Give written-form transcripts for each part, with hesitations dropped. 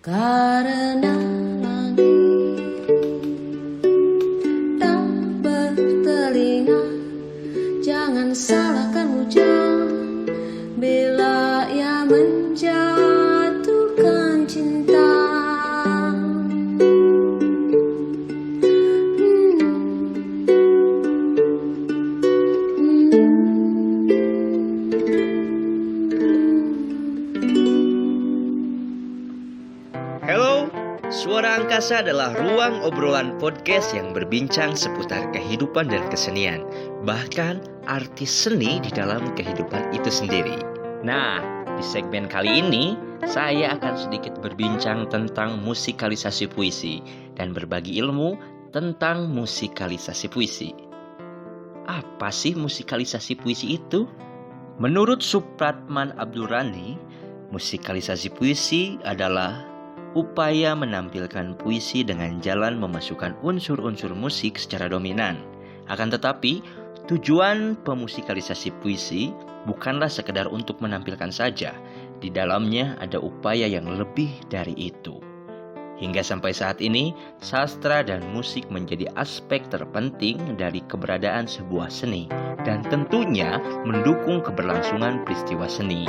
Karena langit tak bertelinga, jangan salahkan hujan bila ia menjatuhkan cinta. Halo, Suara Angkasa adalah ruang obrolan podcast yang berbincang seputar kehidupan dan kesenian, bahkan arti seni di dalam kehidupan itu sendiri. Nah, di segmen kali ini, saya akan sedikit berbincang tentang musikalisasi puisi dan berbagi ilmu tentang musikalisasi puisi. Apa sih musikalisasi puisi itu? Menurut Supratman Abdurrani, musikalisasi puisi adalah upaya menampilkan puisi dengan jalan memasukkan unsur-unsur musik secara dominan. Akan tetapi, tujuan pemusikalisasi puisi bukanlah sekedar untuk menampilkan saja. Di dalamnya ada upaya yang lebih dari itu. Hingga sampai saat ini, sastra dan musik menjadi aspek terpenting dari keberadaan sebuah seni dan tentunya mendukung keberlangsungan peristiwa seni.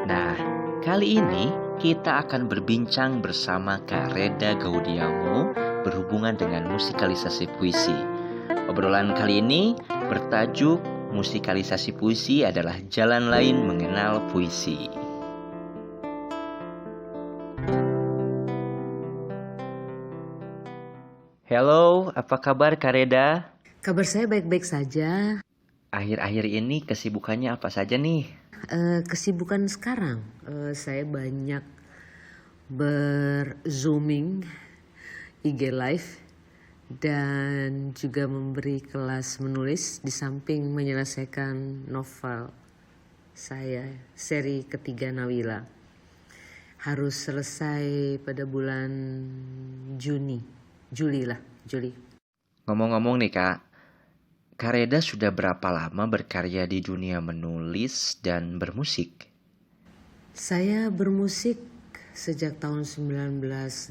Nah, kali ini kita akan berbincang bersama Kak Reda Gaudiamo berhubungan dengan musikalisasi puisi. Obrolan kali ini bertajuk musikalisasi puisi adalah jalan lain mengenal puisi. Halo, apa kabar Kak Reda? Kabar saya baik-baik saja. Akhir-akhir ini kesibukannya apa saja nih? Kesibukan sekarang, saya banyak ber-zooming IG live dan juga memberi kelas menulis di samping menyelesaikan novel saya, seri ketiga Nawila. Harus selesai pada bulan Juli. Ngomong-ngomong nih Kak, Kak Reda sudah berapa lama berkarya di dunia menulis dan bermusik? Saya bermusik sejak tahun 1982.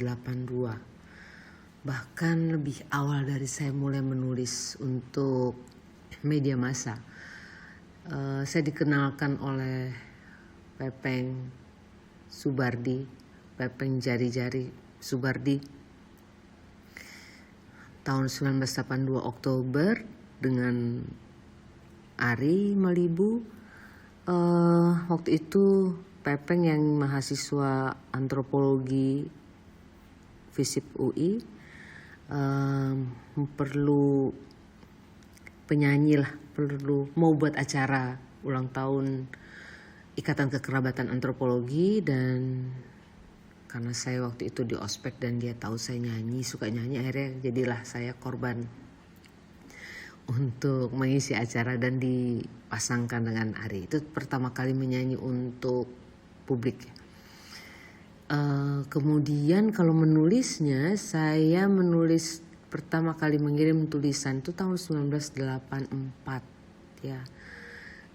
Bahkan lebih awal dari saya mulai menulis untuk media massa. Saya dikenalkan oleh Pepeng Subardi, Pepeng Jari-Jari Subardi. Tahun 1982 Oktober dengan Ari Malibu. Waktu itu Pepeng yang mahasiswa antropologi FISIP UI perlu penyanyi lah, mau buat acara ulang tahun Ikatan Kekerabatan Antropologi, dan karena saya waktu itu di ospek dan dia tahu saya suka nyanyi, akhirnya jadilah saya korban untuk mengisi acara dan dipasangkan dengan Ari. Itu pertama kali menyanyi untuk publik. Kemudian kalau menulisnya, saya menulis pertama kali mengirim tulisan itu tahun 1984 ya.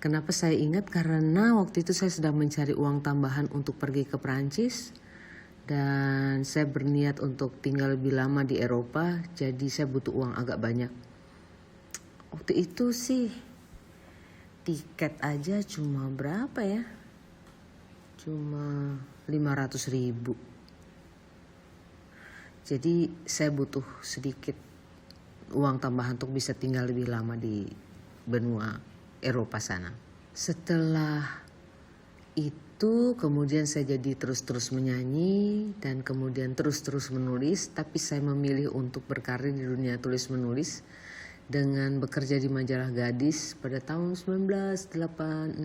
Kenapa saya ingat? Karena waktu itu saya sedang mencari uang tambahan untuk pergi ke Perancis dan saya berniat untuk tinggal lebih lama di Eropa, jadi saya butuh uang agak banyak. Waktu itu sih tiket aja cuma berapa ya? Cuma 500.000. Jadi saya butuh sedikit uang tambahan untuk bisa tinggal lebih lama di benua Eropa sana. Setelah itu kemudian saya jadi terus-terus menyanyi dan kemudian terus-terus menulis, tapi saya memilih untuk berkarir di dunia tulis menulis dengan bekerja di majalah Gadis pada tahun 1986.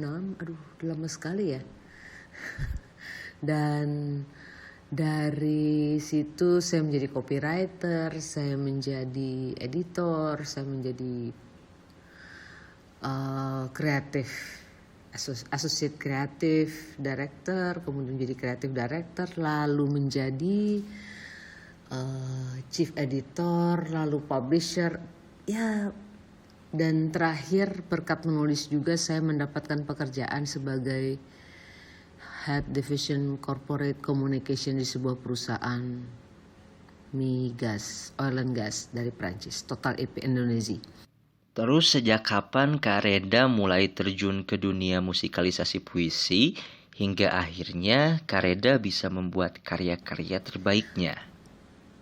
Lama sekali ya. Dan dari situ saya menjadi copywriter, saya menjadi editor, saya menjadi associate creative director, kemudian menjadi creative director, lalu menjadi chief editor, lalu publisher ya, dan terakhir berkat menulis juga saya mendapatkan pekerjaan sebagai Head Division Corporate Communication di sebuah perusahaan migas, oil and gas dari Prancis, Total EP Indonesia. Terus sejak kapan Kak Reda mulai terjun ke dunia musikalisasi puisi hingga akhirnya Kak Reda bisa membuat karya-karya terbaiknya?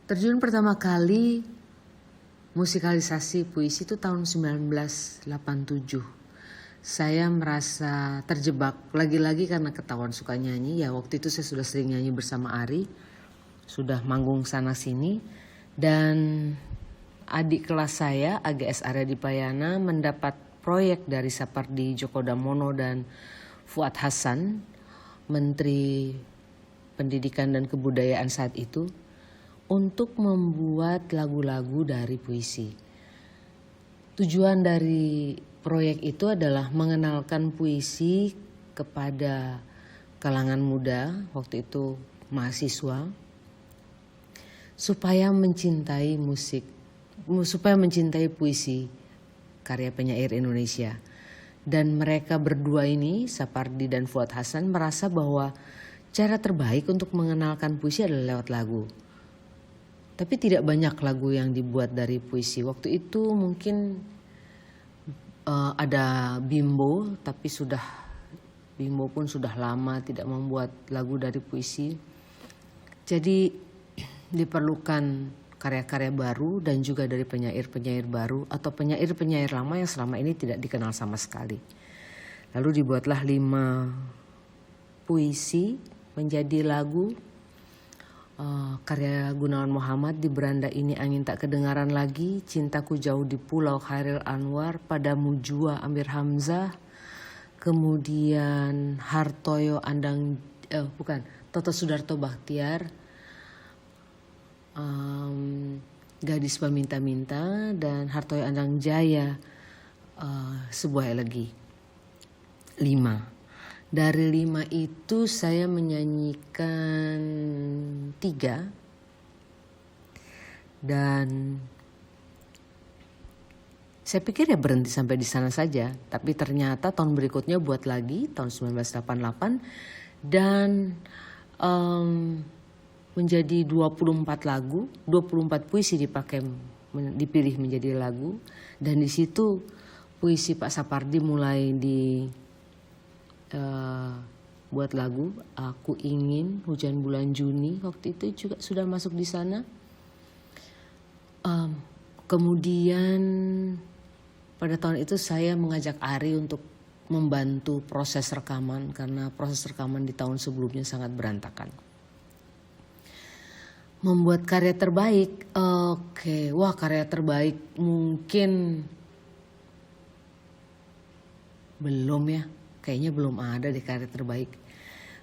Terjun pertama kali musikalisasi puisi itu tahun 1987. Saya merasa terjebak lagi-lagi karena ketahuan suka nyanyi. Ya waktu itu saya sudah sering nyanyi bersama Ari, sudah manggung sana sini, dan adik kelas saya AGS Arya Dipayana mendapat proyek dari Sapardi Djoko Damono dan Fuad Hasan, Menteri Pendidikan dan Kebudayaan saat itu, untuk membuat lagu-lagu dari puisi. Tujuan dari proyek itu adalah mengenalkan puisi kepada kalangan muda, waktu itu mahasiswa, supaya mencintai musik, supaya mencintai puisi karya penyair Indonesia. Dan mereka berdua ini, Sapardi dan Fuad Hasan, merasa bahwa cara terbaik untuk mengenalkan puisi adalah lewat lagu. Tapi tidak banyak lagu yang dibuat dari puisi. Waktu itu mungkin ada Bimbo, tapi Bimbo pun sudah lama tidak membuat lagu dari puisi. Jadi diperlukan karya-karya baru dan juga dari penyair-penyair baru atau penyair-penyair lama yang selama ini tidak dikenal sama sekali. Lalu dibuatlah 5 puisi menjadi lagu. Karya Gunawan Muhammad, Di Beranda Ini Angin Tak Kedengaran Lagi, Cintaku Jauh di Pulau Khairil Anwar, Padamu Jua Amir Hamzah, kemudian Hartoyo Andang, Toto Sudarto Bakhtiar, Gadis Peminta-Minta, dan Hartoyo Andang Jaya, sebuah elegi. 5. Dari 5 itu saya menyanyikan 3. Dan saya pikir ya berhenti sampai di sana saja. Tapi ternyata tahun berikutnya buat lagi, tahun 1988. Dan menjadi 24 lagu, 24 puisi dipilih menjadi lagu. Dan di situ puisi Pak Sapardi mulai buat lagu. Aku Ingin, Hujan Bulan Juni, waktu itu juga sudah masuk di sana. Kemudian pada tahun itu saya mengajak Ari untuk membantu proses rekaman karena proses rekaman di tahun sebelumnya sangat berantakan. Membuat karya terbaik, karya terbaik mungkin belum ya. Kayaknya belum ada di karya terbaik.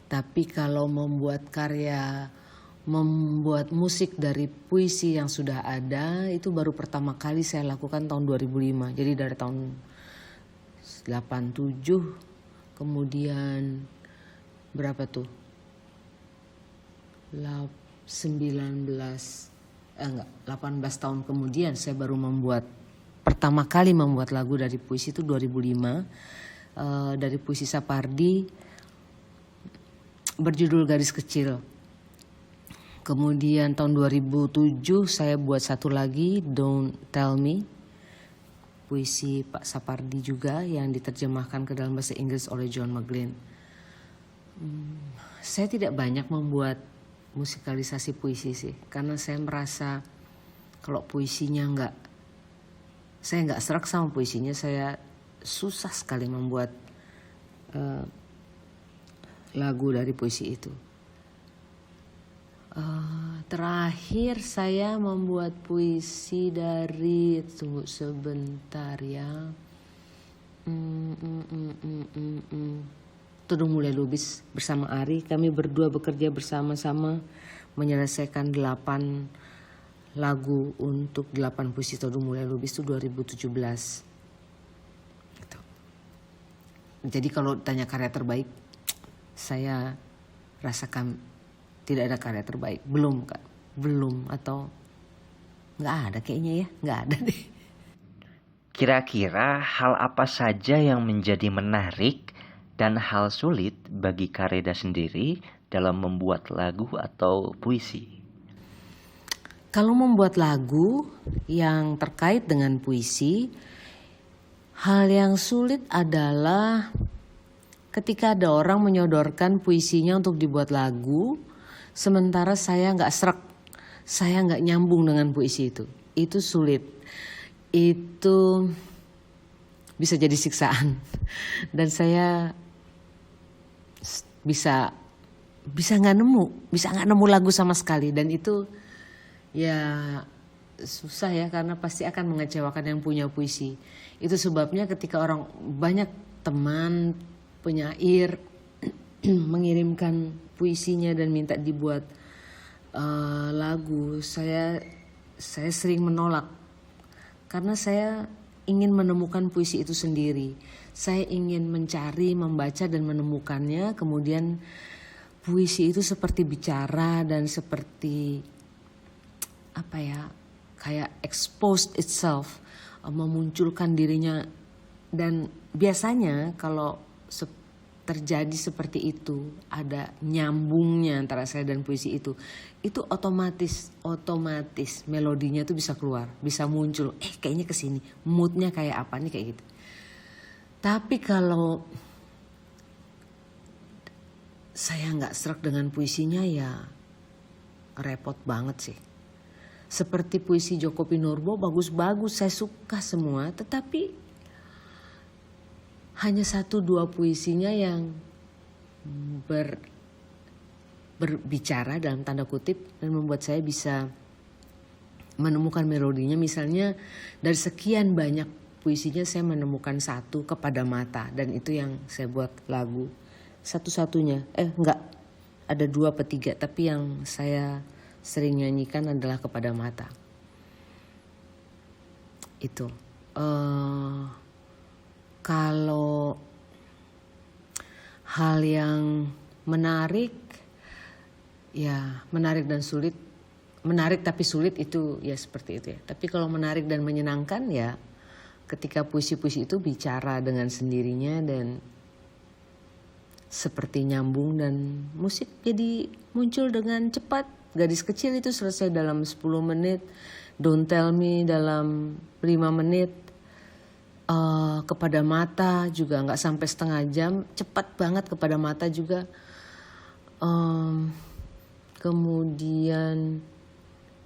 Tapi kalau membuat musik dari puisi yang sudah ada, itu baru pertama kali saya lakukan tahun 2005. Jadi dari tahun 87, kemudian berapa tuh? 18 tahun kemudian saya baru pertama kali membuat lagu dari puisi itu 2005. Dari puisi Sapardi berjudul Gadis Kecil. Kemudian tahun 2007 saya buat satu lagi, Don't Tell Me, puisi Pak Sapardi juga yang diterjemahkan ke dalam bahasa Inggris oleh John McGlynn. Saya tidak banyak membuat musikalisasi puisi sih, karena saya merasa kalau puisinya saya nggak serak sama puisinya, saya susah sekali membuat lagu dari puisi itu. Terakhir saya membuat puisi dari, tunggu sebentar ya, Tudung Mulia Lubis bersama Ari. Kami berdua bekerja bersama-sama menyelesaikan 8 lagu untuk 8 puisi Tudung Mulia Lubis itu 2017. Jadi kalau tanya karya terbaik, saya rasakan tidak ada karya terbaik. Belum atau nggak ada kayaknya ya, nggak ada deh. Kira-kira hal apa saja yang menjadi menarik Dan hal sulit bagi Kak Reda sendiri dalam membuat lagu atau puisi? Kalau membuat lagu yang terkait dengan puisi, hal yang sulit adalah ketika ada orang menyodorkan puisinya untuk dibuat lagu, sementara saya nggak srek, saya nggak nyambung dengan puisi itu. Itu sulit. Itu bisa jadi siksaan. Dan saya bisa nggak nemu lagu sama sekali. Dan itu ya susah ya, karena pasti akan mengecewakan yang punya puisi. Itu sebabnya ketika orang banyak teman penyair mengirimkan puisinya dan minta dibuat lagu, saya sering menolak karena saya ingin menemukan puisi itu sendiri. Saya ingin mencari, membaca dan menemukannya. Kemudian puisi itu seperti bicara dan seperti apa ya, kayak expose itself, memunculkan dirinya. Dan biasanya kalau terjadi seperti itu, ada nyambungnya antara saya dan puisi itu otomatis melodinya tuh bisa keluar, bisa muncul. Kayaknya kesini, moodnya kayak apa nih, kayak gitu. Tapi kalau saya nggak serak dengan puisinya, ya repot banget sih. Seperti puisi Djoko Pinurbo, bagus-bagus, saya suka semua, tetapi hanya 1-2 puisinya yang berbicara dalam tanda kutip dan membuat saya bisa menemukan melodinya. Misalnya dari sekian banyak puisinya saya menemukan 1, Kepada Mata, dan itu yang saya buat lagu. Satu-satunya, enggak, ada 2 atau 3, tapi yang saya sering nyanyikan adalah Kepada Mata. Itu. Kalau hal yang menarik, ya menarik dan sulit, menarik tapi sulit itu ya seperti itu ya. Tapi kalau menarik dan menyenangkan ya ketika puisi-puisi itu bicara dengan sendirinya dan seperti nyambung, dan musik jadi muncul dengan cepat. Gadis Kecil itu selesai dalam 10 menit, Don't Tell Me dalam 5 menit. Kepada Mata juga nggak sampai setengah jam, cepat banget Kepada Mata juga. Kemudian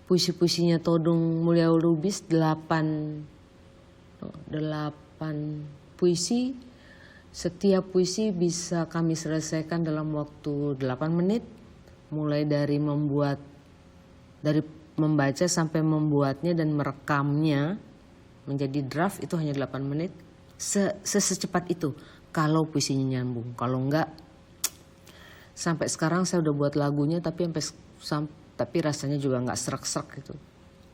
puisi-puisinya Todung Mulya Lubis 8 puisi. Setiap puisi bisa kami selesaikan dalam waktu 8 menit, mulai dari membaca sampai membuatnya dan merekamnya menjadi draft, itu hanya 8 menit. Secepat itu kalau puisinya nyambung. Kalau enggak, sampai sekarang saya udah buat lagunya tapi tapi rasanya juga enggak serak-serak gitu.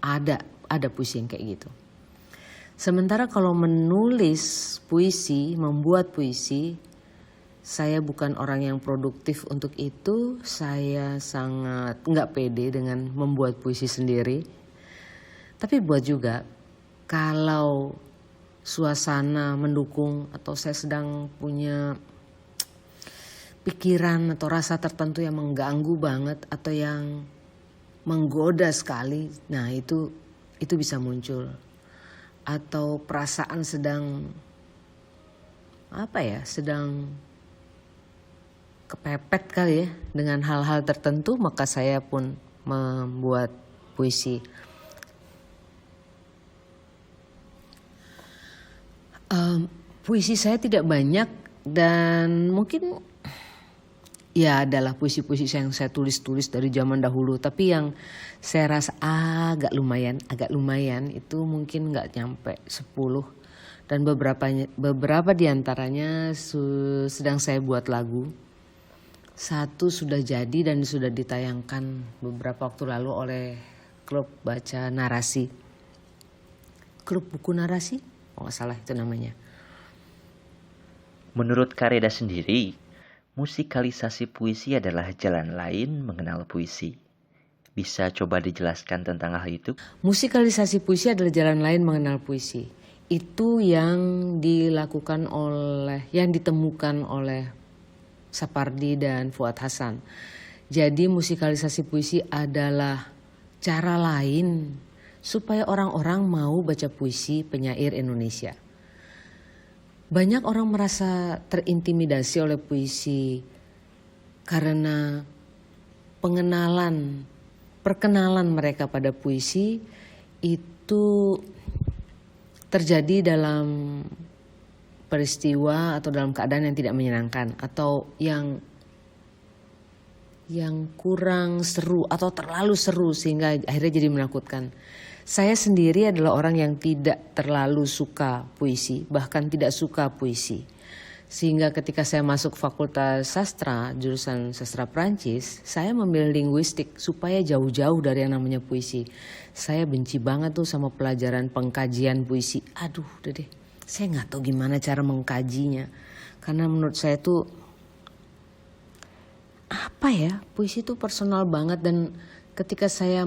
Ada puisi yang kayak gitu. Sementara kalau menulis puisi, membuat puisi, saya bukan orang yang produktif untuk itu. Saya sangat enggak pede dengan membuat puisi sendiri. Tapi buat juga kalau suasana mendukung atau saya sedang punya pikiran atau rasa tertentu yang mengganggu banget atau yang menggoda sekali, nah itu bisa muncul. Atau perasaan sedang sedang kepepet kali ya dengan hal-hal tertentu, maka saya pun membuat puisi. Puisi saya tidak banyak dan mungkin ya adalah puisi-puisi yang saya tulis dari zaman dahulu, tapi yang saya rasa agak lumayan itu mungkin nggak nyampe 10, dan beberapa diantaranya sedang saya buat lagu. 1 sudah jadi dan sudah ditayangkan beberapa waktu lalu oleh klub baca narasi, klub buku narasi, nggak salah itu namanya. Menurut Kak Reda sendiri, musikalisasi puisi adalah jalan lain mengenal puisi. Bisa coba dijelaskan tentang hal itu? Musikalisasi puisi adalah jalan lain mengenal puisi. Itu yang ditemukan oleh Sapardi dan Fuad Hasan. Jadi musikalisasi puisi adalah cara lain supaya orang-orang mau baca puisi penyair Indonesia. Banyak orang merasa terintimidasi oleh puisi karena perkenalan mereka pada puisi itu terjadi dalam peristiwa atau dalam keadaan yang tidak menyenangkan atau yang kurang seru atau terlalu seru sehingga akhirnya jadi menakutkan. Saya sendiri adalah orang yang tidak terlalu suka puisi, bahkan tidak suka puisi. Sehingga ketika saya masuk Fakultas Sastra, jurusan Sastra Prancis, saya memilih linguistik supaya jauh-jauh dari yang namanya puisi. Saya benci banget tuh sama pelajaran pengkajian puisi. Aduh, udah deh. Saya nggak tahu gimana cara mengkajinya. Karena menurut saya tuh puisi itu personal banget, dan ketika saya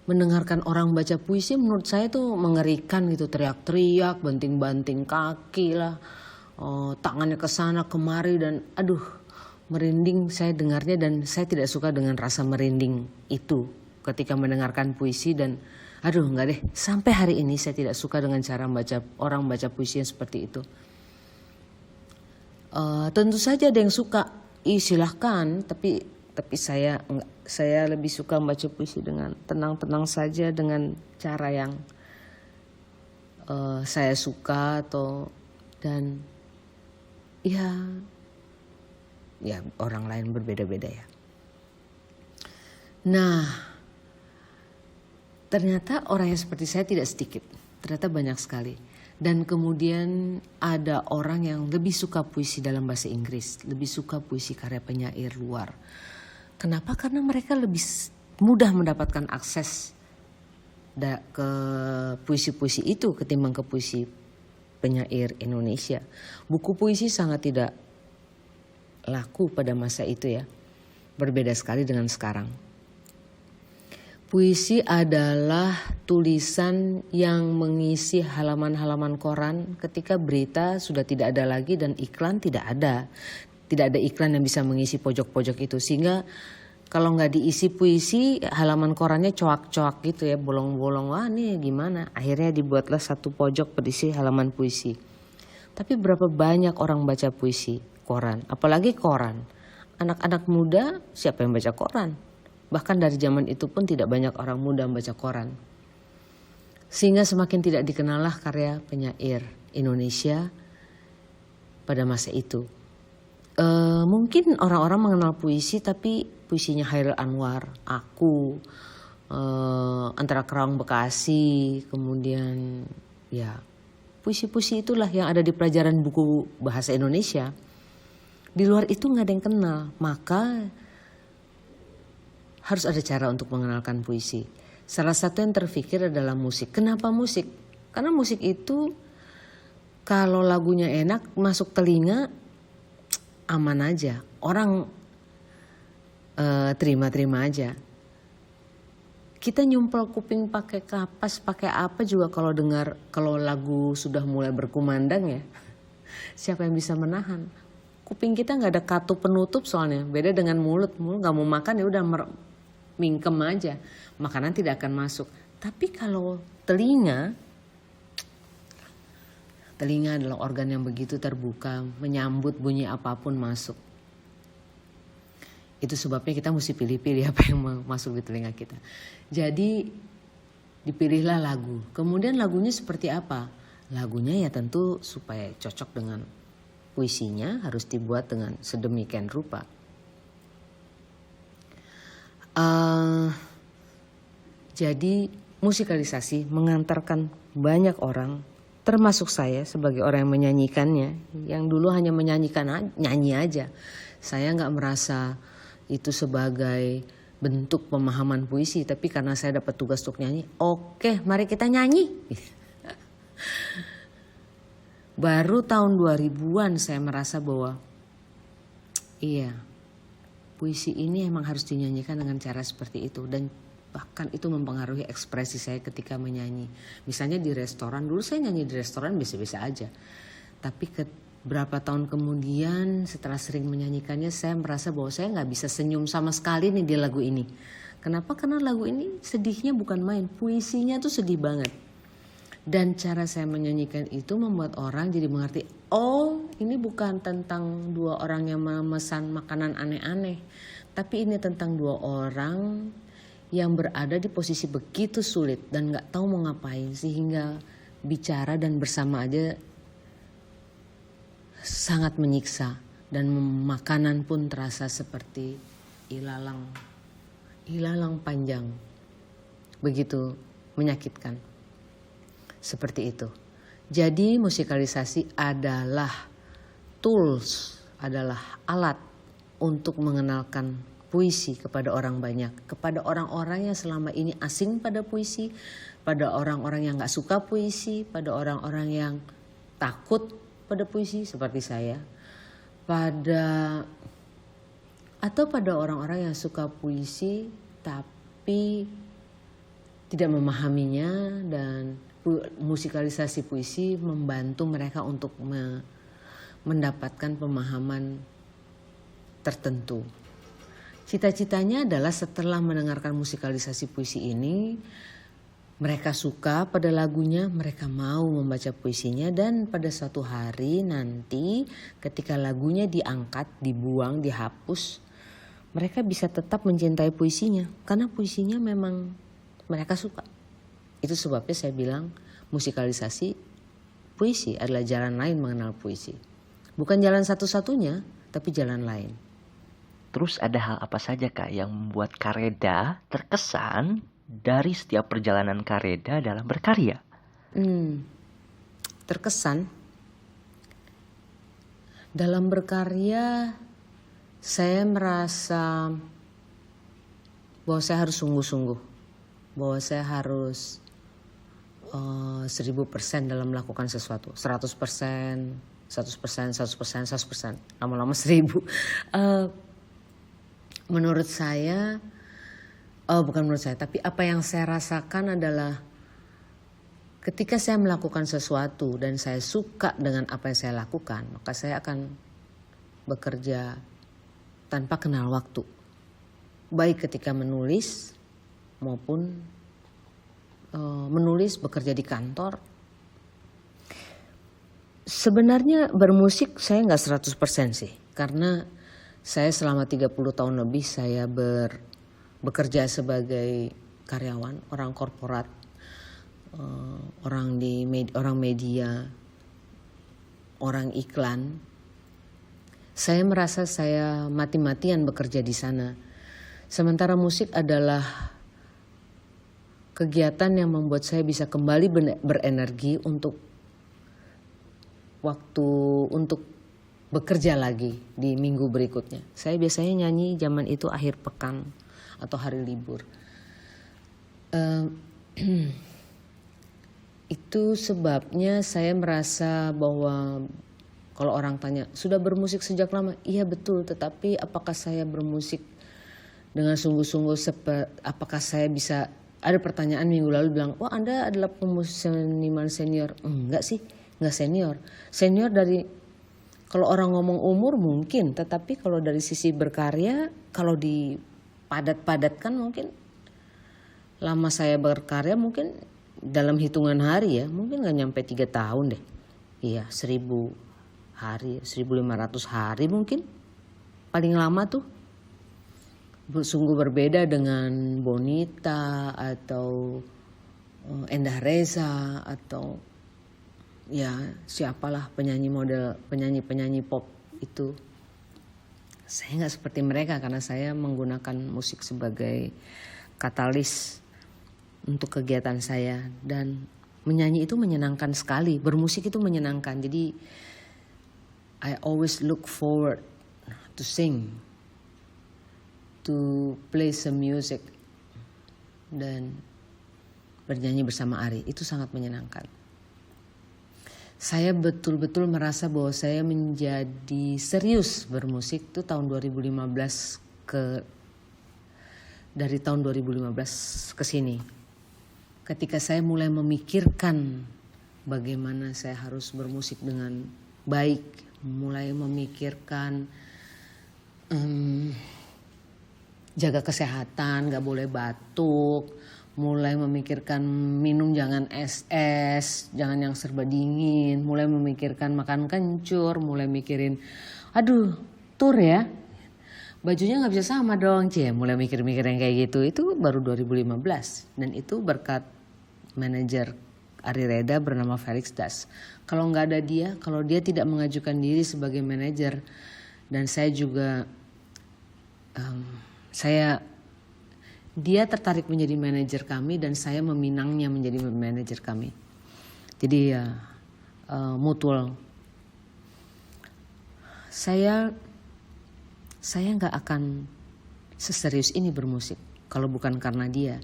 mendengarkan orang baca puisi menurut saya tuh mengerikan gitu, teriak-teriak, banting-banting kaki lah, tangannya ke sana kemari, dan aduh merinding saya dengarnya, dan saya tidak suka dengan rasa merinding itu ketika mendengarkan puisi. Dan aduh enggak deh, sampai hari ini saya tidak suka dengan cara orang baca puisi yang seperti itu. Tentu saja ada yang suka, silahkan, tapi saya enggak. Saya lebih suka membaca puisi dengan tenang-tenang saja, dengan cara yang saya suka, dan ya orang lain berbeda-beda ya. Nah, ternyata orang yang seperti saya tidak sedikit, ternyata banyak sekali. Dan kemudian ada orang yang lebih suka puisi dalam bahasa Inggris, lebih suka puisi karya penyair luar. Kenapa? Karena mereka lebih mudah mendapatkan akses ke puisi-puisi itu ketimbang ke puisi penyair Indonesia. Buku puisi sangat tidak laku pada masa itu ya. Berbeda sekali dengan sekarang. Puisi adalah tulisan yang mengisi halaman-halaman koran ketika berita sudah tidak ada lagi dan iklan tidak ada. Tidak ada iklan yang bisa mengisi pojok-pojok itu. Sehingga kalau nggak diisi puisi, halaman korannya coak-coak gitu ya, bolong-bolong. Wah nih gimana? Akhirnya dibuatlah satu pojok berisi halaman puisi. Tapi berapa banyak orang baca puisi koran? Apalagi koran. Anak-anak muda siapa yang baca koran? Bahkan dari zaman itu pun tidak banyak orang muda membaca koran. Sehingga semakin tidak dikenallah karya penyair Indonesia pada masa itu. Mungkin orang-orang mengenal puisi, tapi puisinya Chairil Anwar, Aku, Antara Kerawang Bekasi, kemudian ya puisi-puisi itulah yang ada di pelajaran buku bahasa Indonesia. Di luar itu nggak ada yang kenal, maka harus ada cara untuk mengenalkan puisi. Salah satu yang terfikir adalah musik. Kenapa musik? Karena musik itu kalau lagunya enak masuk telinga aman aja. Orang terima-terima aja. Kita nyumpel kuping pakai kapas, pakai apa juga kalau lagu sudah mulai berkumandang ya. Siapa yang bisa menahan? Kuping kita nggak ada katup penutup soalnya. Beda dengan mulut nggak mau makan ya udah mingkem aja, makanan tidak akan masuk. Tapi kalau telinga adalah organ yang begitu terbuka, menyambut bunyi apapun masuk. Itu sebabnya kita mesti pilih-pilih apa yang masuk di telinga kita. Jadi dipilihlah lagu. Kemudian lagunya seperti apa? Lagunya ya tentu supaya cocok dengan puisinya harus dibuat dengan sedemikian rupa. Jadi musikalisasi mengantarkan banyak orang, termasuk saya sebagai orang yang menyanyikannya, yang dulu hanya nyanyi aja. Saya nggak merasa itu sebagai bentuk pemahaman puisi, tapi karena saya dapat tugas untuk nyanyi, oke, mari kita nyanyi. Baru tahun 2000-an saya merasa bahwa iya, puisi ini emang harus dinyanyikan dengan cara seperti itu. Dan bahkan itu mempengaruhi ekspresi saya ketika menyanyi. Misalnya di restoran, dulu saya nyanyi di restoran biasa-biasa aja. Tapi berapa tahun kemudian setelah sering menyanyikannya, saya merasa bahwa saya nggak bisa senyum sama sekali nih di lagu ini. Kenapa? Karena lagu ini sedihnya bukan main, puisinya tuh sedih banget. Dan cara saya menyanyikan itu membuat orang jadi mengerti, oh ini bukan tentang dua orang yang memesan makanan aneh-aneh. Tapi ini tentang dua orang yang berada di posisi begitu sulit dan gak tahu mau ngapain. Sehingga bicara dan bersama aja sangat menyiksa. Dan makanan pun terasa seperti ilalang panjang. Begitu menyakitkan. Seperti itu. Jadi musikalisasi adalah tools, adalah alat untuk mengenalkan puisi kepada orang banyak. Kepada orang-orang yang selama ini asing pada puisi, pada orang-orang yang gak suka puisi, pada orang-orang yang takut pada puisi seperti saya. Atau pada orang-orang yang suka puisi tapi tidak memahaminya, dan musikalisasi puisi membantu mereka untuk mendapatkan pemahaman tertentu. Cita-citanya adalah setelah mendengarkan musikalisasi puisi ini, mereka suka pada lagunya, mereka mau membaca puisinya, dan pada suatu hari nanti ketika lagunya diangkat, dibuang, dihapus, mereka bisa tetap mencintai puisinya karena puisinya memang mereka suka. Itu sebabnya saya bilang musikalisasi puisi adalah jalan lain mengenal puisi. Bukan jalan satu-satunya, tapi jalan lain. Terus ada hal apa saja Kak yang membuat Kak Reda terkesan dari setiap perjalanan Kak Reda dalam berkarya? Terkesan dalam berkarya saya merasa bahwa saya harus sungguh-sungguh. Bahwa saya harus 1000% dalam melakukan sesuatu. 100%, 100%, lama-lama 1000. Menurut saya, bukan menurut saya, tapi apa yang saya rasakan adalah ketika saya melakukan sesuatu dan saya suka dengan apa yang saya lakukan, maka saya akan bekerja tanpa kenal waktu. Baik ketika menulis maupun menulis, bekerja di kantor. Sebenarnya bermusik saya nggak 100% sih, karena saya selama 30 tahun lebih saya bekerja sebagai karyawan, orang korporat, orang media, orang iklan. Saya merasa saya mati-matian bekerja di sana. Sementara musik adalah kegiatan yang membuat saya bisa kembali berenergi untuk bekerja lagi di minggu berikutnya. Saya biasanya nyanyi zaman itu akhir pekan atau hari libur. Itu sebabnya saya merasa bahwa kalau orang tanya, sudah bermusik sejak lama? Iya betul, tetapi apakah saya bermusik dengan sungguh-sungguh, apakah saya bisa. Ada pertanyaan minggu lalu bilang, wah Anda adalah seniman senior. Enggak sih, enggak senior. Senior dari, kalau orang ngomong umur mungkin, tetapi kalau dari sisi berkarya, kalau dipadat-padatkan mungkin, lama saya berkarya mungkin dalam hitungan hari ya, mungkin gak nyampe 3 tahun deh. Iya, 1000 hari, 1500 hari mungkin, paling lama tuh. Sungguh berbeda dengan Bonita atau Endah Reza atau ya siapalah penyanyi pop itu. Saya nggak seperti mereka karena saya menggunakan musik sebagai katalis untuk kegiatan saya, dan menyanyi itu menyenangkan sekali, bermusik itu menyenangkan. Jadi I always look forward to sing, to play some music dan bernyanyi bersama Ari. Itu sangat menyenangkan. Saya betul-betul merasa bahwa saya menjadi serius bermusik itu tahun 2015 ke dari tahun 2015 ke sini. Ketika saya mulai memikirkan bagaimana saya harus bermusik dengan baik, mulai memikirkan jaga kesehatan, gak boleh batuk, mulai memikirkan minum jangan es, jangan yang serba dingin, mulai memikirkan makan kencur, mulai mikirin, aduh tur ya, bajunya gak bisa sama dong, mulai mikir-mikir yang kayak gitu. Itu baru 2015 dan itu berkat manajer Ari Reda bernama Felix Das. Kalau nggak ada dia, kalau dia tidak mengajukan diri sebagai manajer, dan saya juga dia tertarik menjadi manajer kami dan saya meminangnya menjadi manajer kami. Jadi ya mutual. Saya nggak akan seserius ini bermusik kalau bukan karena dia.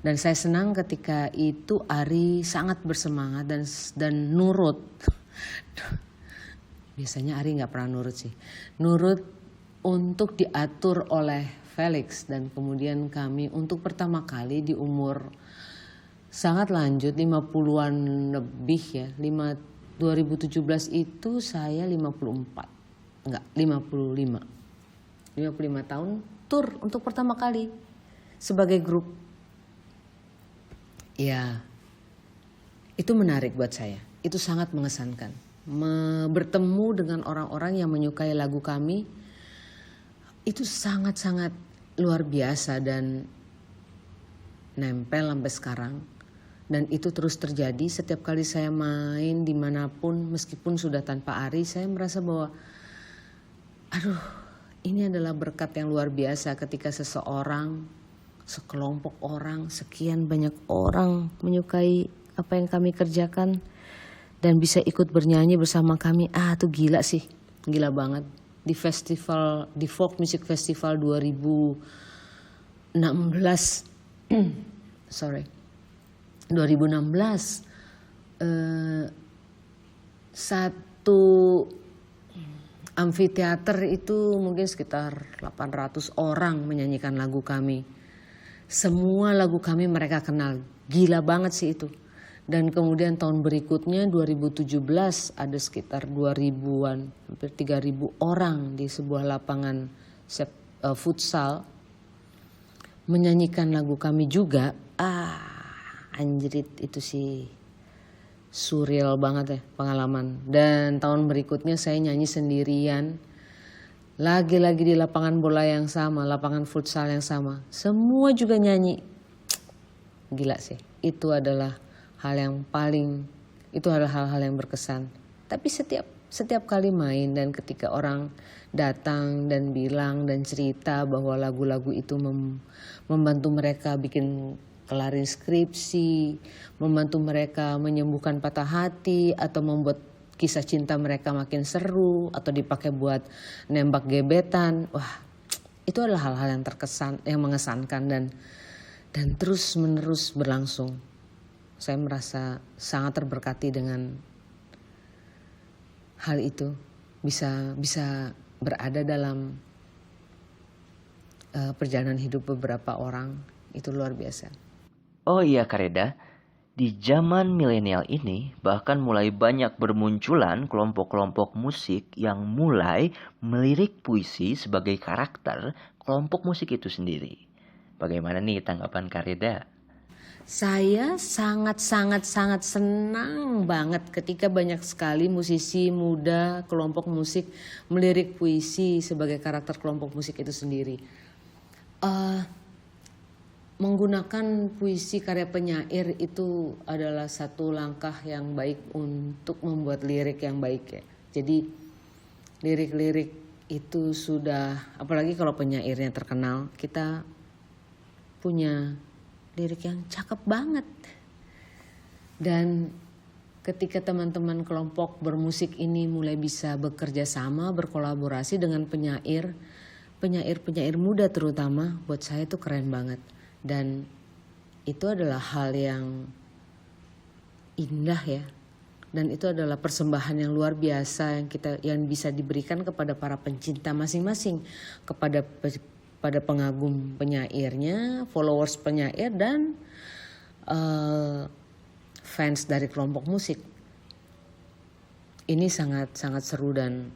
Dan saya senang ketika itu Ari sangat bersemangat dan nurut. Biasanya Ari nggak pernah nurut sih. Nurut untuk diatur oleh Felix, dan kemudian kami untuk pertama kali di umur sangat lanjut 50-an lebih ya. 2017 itu saya 55 tahun tur untuk pertama kali sebagai grup. Ya, itu menarik buat saya. Itu sangat mengesankan. Bertemu dengan orang-orang yang menyukai lagu kami, itu sangat-sangat luar biasa dan nempel sampai sekarang. Dan itu terus terjadi setiap kali saya main dimanapun, meskipun sudah tanpa Ari, saya merasa bahwa aduh, ini adalah berkat yang luar biasa ketika seseorang, sekelompok orang, sekian banyak orang menyukai apa yang kami kerjakan dan bisa ikut bernyanyi bersama kami. Itu gila sih, gila banget. Di festival, di Folk Music Festival 2016 satu amfiteater itu mungkin sekitar 800 orang menyanyikan lagu kami. Semua lagu kami mereka kenal. Gila banget sih itu. Dan kemudian tahun berikutnya 2017 ada sekitar 2000-an, hampir 3000 orang di sebuah lapangan futsal menyanyikan lagu kami juga. Anjrit, itu sih surreal banget ya pengalaman. Dan tahun berikutnya saya nyanyi sendirian. Lagi-lagi di lapangan bola yang sama, lapangan futsal yang sama. Semua juga nyanyi. Gila sih. Itu adalah hal-hal yang berkesan. Tapi setiap kali main dan ketika orang datang dan bilang dan cerita bahwa lagu-lagu itu membantu mereka bikin kelarin skripsi, membantu mereka menyembuhkan patah hati atau membuat kisah cinta mereka makin seru atau dipakai buat nembak gebetan. Wah, itu adalah hal-hal yang yang mengesankan dan terus menerus berlangsung. Saya merasa sangat terberkati dengan hal itu, bisa berada dalam perjalanan hidup beberapa orang. Itu luar biasa. Oh iya Kak Reda, di zaman milenial ini bahkan mulai banyak bermunculan kelompok-kelompok musik yang mulai melirik puisi sebagai karakter kelompok musik itu sendiri. Bagaimana nih tanggapan Kak Reda? Saya sangat senang banget ketika banyak sekali musisi muda kelompok musik melirik puisi sebagai karakter kelompok musik itu sendiri. Menggunakan puisi karya penyair itu adalah satu langkah yang baik untuk membuat lirik yang baik ya. Jadi lirik-lirik itu sudah, apalagi kalau penyairnya terkenal, kita punya lirik yang cakep banget. Dan ketika teman-teman kelompok bermusik ini mulai bisa bekerja sama, berkolaborasi dengan penyair muda terutama, buat saya itu keren banget. Dan itu adalah hal yang indah ya. Dan itu adalah persembahan yang luar biasa yang bisa diberikan kepada para pencinta masing-masing, kepada pada pengagum penyairnya, followers penyair, dan fans dari kelompok musik. Ini sangat seru dan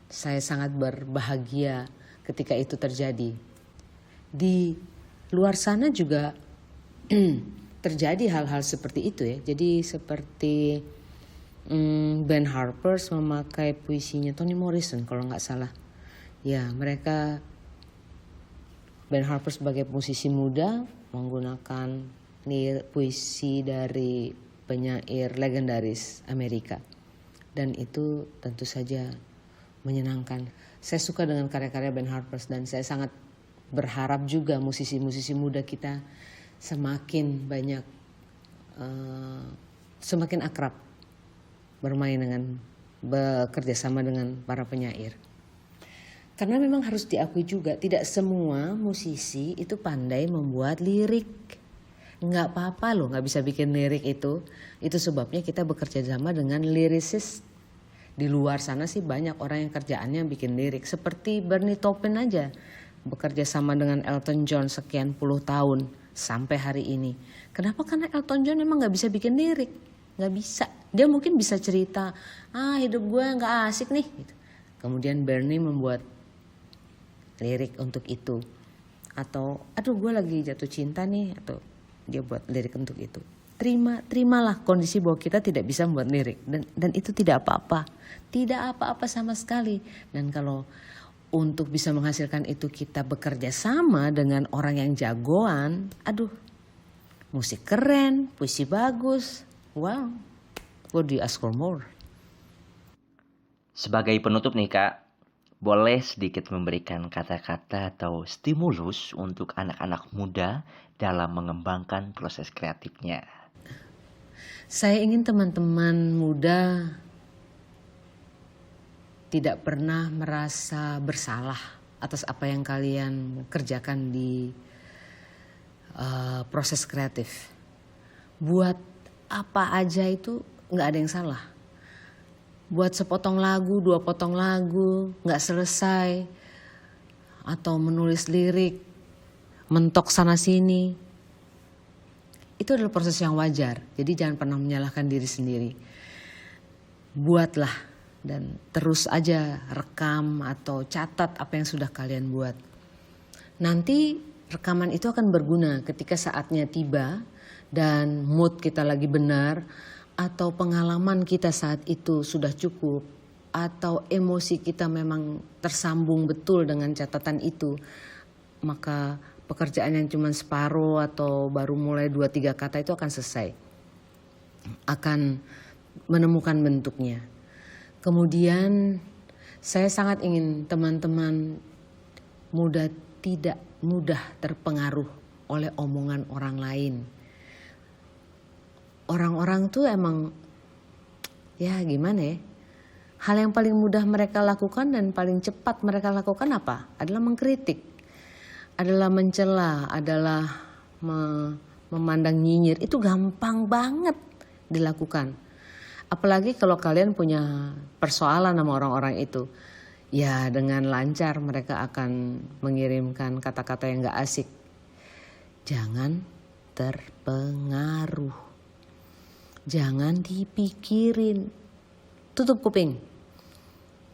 saya sangat berbahagia ketika itu terjadi. Di luar sana juga terjadi hal-hal seperti itu ya. Jadi seperti Ben Harpers memakai puisinya Toni Morrison kalau nggak salah. Ya, mereka Ben Harper sebagai musisi muda menggunakan puisi dari penyair legendaris Amerika. Dan itu tentu saja menyenangkan. Saya suka dengan karya-karya Ben Harper dan saya sangat berharap juga musisi-musisi muda kita semakin banyak, semakin akrab bermain dengan, bekerja sama dengan para penyair. Karena memang harus diakui juga tidak semua musisi itu pandai membuat lirik. Nggak apa-apa loh nggak bisa bikin lirik itu. Itu sebabnya kita bekerja sama dengan lyricist. Di luar sana sih banyak orang yang kerjaannya bikin lirik. Seperti Bernie Taupin aja bekerja sama dengan Elton John sekian puluh tahun sampai hari ini. Kenapa? Karena Elton John emang nggak bisa bikin lirik. Nggak bisa. Dia mungkin bisa cerita, hidup gue nggak asik nih. Gitu. Kemudian Bernie membuat lirik untuk itu. Atau aduh gue lagi jatuh cinta nih. Atau dia buat lirik untuk itu. Terimalah kondisi bahwa kita tidak bisa membuat lirik. Dan itu tidak apa-apa. Tidak apa-apa sama sekali. Dan kalau untuk bisa menghasilkan itu kita bekerja sama dengan orang yang jagoan. Aduh, musik keren, puisi bagus. Wow, what do you ask for more? Sebagai penutup nih Kak, boleh sedikit memberikan kata-kata atau stimulus untuk anak-anak muda dalam mengembangkan proses kreatifnya. Saya ingin teman-teman muda tidak pernah merasa bersalah atas apa yang kalian kerjakan di proses kreatif. Buat apa aja itu nggak ada yang salah. Buat sepotong lagu, 2 potong lagu, nggak selesai, atau menulis lirik, mentok sana sini, itu adalah proses yang wajar. Jadi jangan pernah menyalahkan diri sendiri. Buatlah dan terus aja rekam atau catat apa yang sudah kalian buat. Nanti rekaman itu akan berguna ketika saatnya tiba dan mood kita lagi benar, atau pengalaman kita saat itu sudah cukup, atau emosi kita memang tersambung betul dengan catatan itu, maka pekerjaan yang cuma separuh atau baru mulai 2-3 kata itu akan selesai, akan menemukan bentuknya. Kemudian saya sangat ingin teman-teman muda tidak mudah terpengaruh oleh omongan orang lain. Orang-orang tuh emang ya gimana ya, hal yang paling mudah mereka lakukan dan paling cepat mereka lakukan apa? Adalah mengkritik, adalah mencela, adalah memandang nyinyir. Itu gampang banget dilakukan. Apalagi kalau kalian punya persoalan sama orang-orang itu, ya dengan lancar mereka akan mengirimkan kata-kata yang gak asik. Jangan terpengaruh. Jangan dipikirin. Tutup kuping.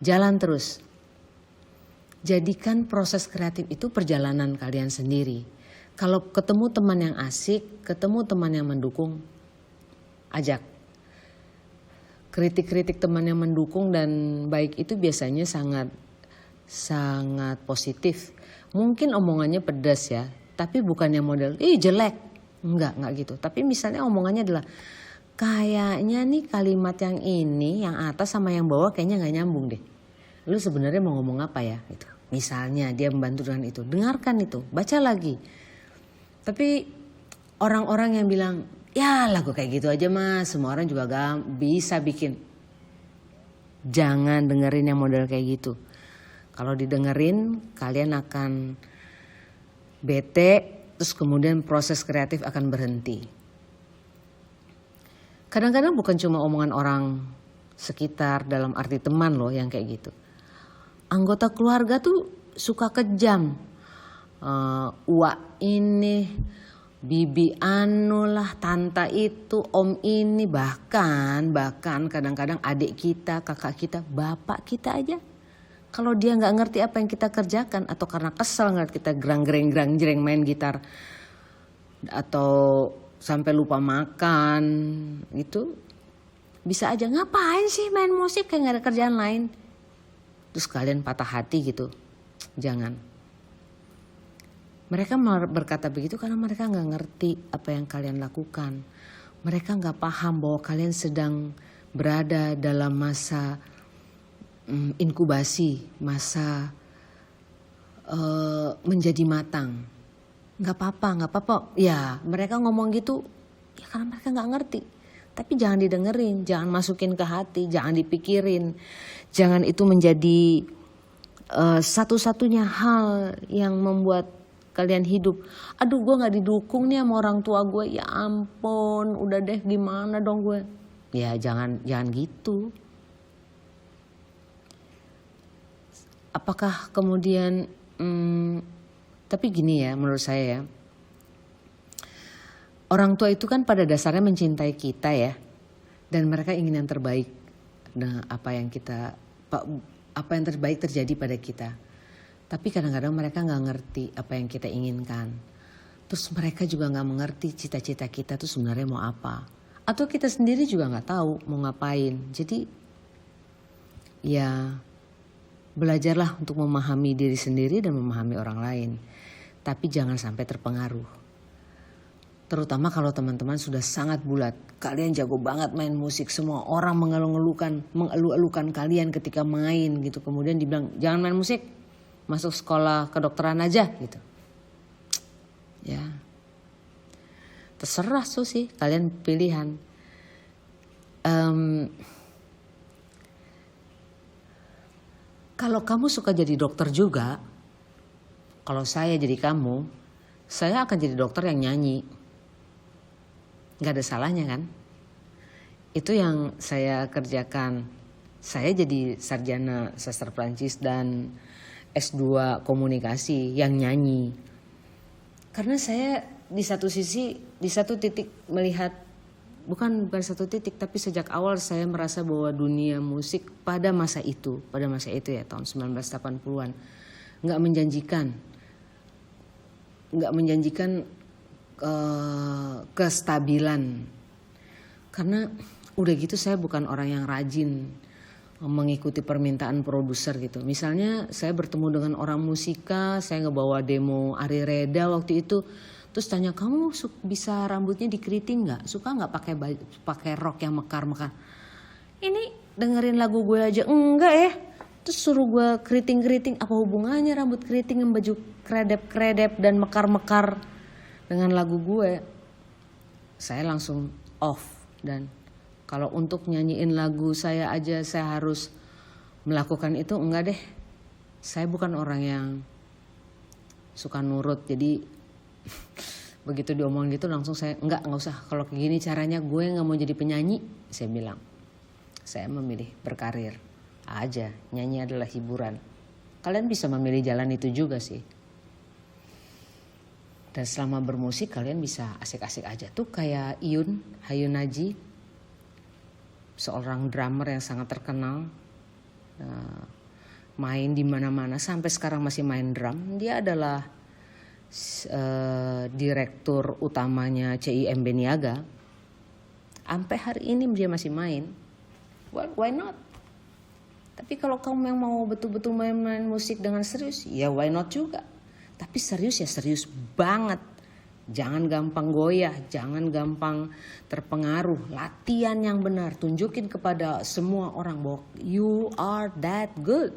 Jalan terus. Jadikan proses kreatif itu perjalanan kalian sendiri. Kalau ketemu teman yang asik, ketemu teman yang mendukung, ajak. Kritik-kritik teman yang mendukung dan baik itu biasanya sangat positif. Mungkin omongannya pedas ya, tapi bukan yang model, jelek. Enggak gitu. Tapi misalnya omongannya adalah, kayaknya nih kalimat yang ini, yang atas sama yang bawah kayaknya gak nyambung deh. Lu sebenarnya mau ngomong apa ya? Gitu. Misalnya dia membantu dengan itu. Dengarkan itu, baca lagi. Tapi orang-orang yang bilang, ya lagu kayak gitu aja mas, semua orang juga bisa bikin. Jangan dengerin yang model kayak gitu. Kalau didengerin, kalian akan bete, terus kemudian proses kreatif akan berhenti. Kadang-kadang bukan cuma omongan orang sekitar dalam arti teman loh yang kayak gitu. Anggota keluarga tuh suka kejam. uak ini, bibi anu lah, tante itu, om ini, bahkan kadang-kadang adik kita, kakak kita, bapak kita aja. Kalau dia nggak ngerti apa yang kita kerjakan atau karena kesel ngeliat kita grang-greng main gitar atau sampai lupa makan gitu, bisa aja ngapain sih main musik kayak nggak ada kerjaan lain. Terus kalian patah hati gitu, jangan. Mereka berkata begitu karena mereka nggak ngerti apa yang kalian lakukan. Mereka nggak paham bahwa kalian sedang berada dalam masa inkubasi, masa menjadi matang. Nggak apa-apa. Ya mereka ngomong gitu ya karena mereka nggak ngerti. Tapi jangan didengerin, jangan masukin ke hati, jangan dipikirin. Jangan itu menjadi satu-satunya hal yang membuat kalian hidup. Aduh gue gak didukung nih sama orang tua gue. Ya ampun, udah deh gimana dong gue. Ya jangan gitu. Apakah kemudian tapi gini ya menurut saya ya, orang tua itu kan pada dasarnya mencintai kita ya, dan mereka ingin yang terbaik. Nah apa yang terbaik terjadi pada kita. Tapi kadang-kadang mereka nggak ngerti apa yang kita inginkan. Terus mereka juga nggak mengerti cita-cita kita tuh sebenarnya mau apa. Atau kita sendiri juga nggak tahu mau ngapain. Jadi ya belajarlah untuk memahami diri sendiri dan memahami orang lain. Tapi jangan sampai terpengaruh. Terutama kalau teman-teman sudah sangat bulat. Kalian jago banget main musik. Semua orang mengeluh-elukan kalian ketika main gitu. Kemudian dibilang jangan main musik. Masuk sekolah kedokteran aja gitu. Ya. Terserah tuh sih kalian pilihan. Kalau kamu suka jadi dokter juga, kalau saya jadi kamu, saya akan jadi dokter yang nyanyi. Gak ada salahnya kan? Itu yang saya kerjakan. Saya jadi sarjana sastra Prancis dan S2 komunikasi yang nyanyi. Karena saya di satu titik melihat, bukan satu titik, tapi sejak awal saya merasa bahwa dunia musik pada masa itu ya tahun 1980-an nggak menjanjikan kestabilan. Karena udah gitu saya bukan orang yang rajin mengikuti permintaan produser gitu. Misalnya saya bertemu dengan orang musika, saya ngebawa demo Ari Reda waktu itu, terus tanya kamu bisa rambutnya dikeriting nggak? Suka nggak pakai rok yang mekar-mekar? Ini dengerin lagu gue aja enggak ya? Terus suruh gue keriting, apa hubungannya rambut keriting yang baju kredep dan mekar-mekar dengan lagu gue? Saya langsung off. Dan kalau untuk nyanyiin lagu saya aja saya harus melakukan itu, enggak deh. Saya bukan orang yang suka nurut. Jadi begitu diomongin gitu langsung saya enggak usah. Kalau kayak gini caranya gue nggak mau jadi penyanyi, saya bilang. Saya memilih berkarir aja. Nyanyi adalah hiburan. Kalian bisa memilih jalan itu juga sih. Dan selama bermusik kalian bisa asik-asik aja. Tuh kayak Hayun Naji, seorang drummer yang sangat terkenal, main di mana-mana sampai sekarang masih main drum. Dia adalah direktur utamanya CIMB Niaga. Sampai hari ini dia masih main. Well, why not? Tapi kalau kamu yang mau betul-betul main musik dengan serius, ya why not juga. Tapi serius ya serius banget. Jangan gampang goyah, jangan gampang terpengaruh. Latihan yang benar, tunjukin kepada semua orang bahwa you are that good.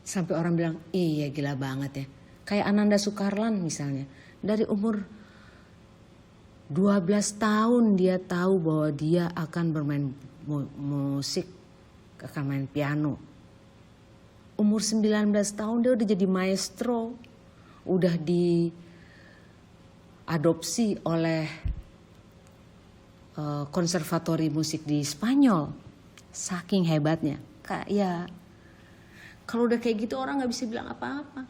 Sampai orang bilang, iya gila banget ya. Kayak Ananda Sukarlan misalnya. Dari umur 12 tahun dia tahu bahwa dia akan bermain musik, akan main piano. Umur 19 tahun dia udah jadi maestro. Udah diadopsi oleh konservatori musik di Spanyol. Saking hebatnya. Ya, Kalau udah kayak gitu orang nggak bisa bilang apa-apa.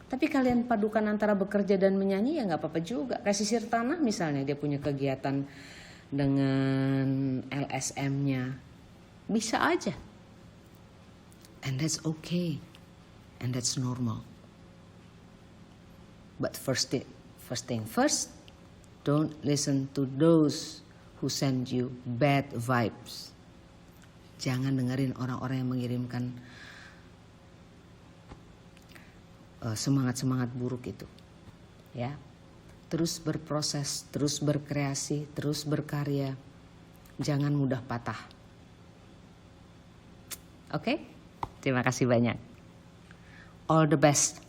Tapi kalian padukan antara bekerja dan menyanyi ya nggak apa-apa juga. Kayak Sisir Tanah misalnya, dia punya kegiatan dengan LSM-nya. Bisa aja. And that's okay. And that's normal. But first thing first, don't listen to those who send you bad vibes. Jangan dengerin orang-orang yang mengirimkan semangat-semangat buruk itu. Ya. Terus berproses, terus berkreasi, terus berkarya. Jangan mudah patah. Oke? Terima kasih banyak. All the best.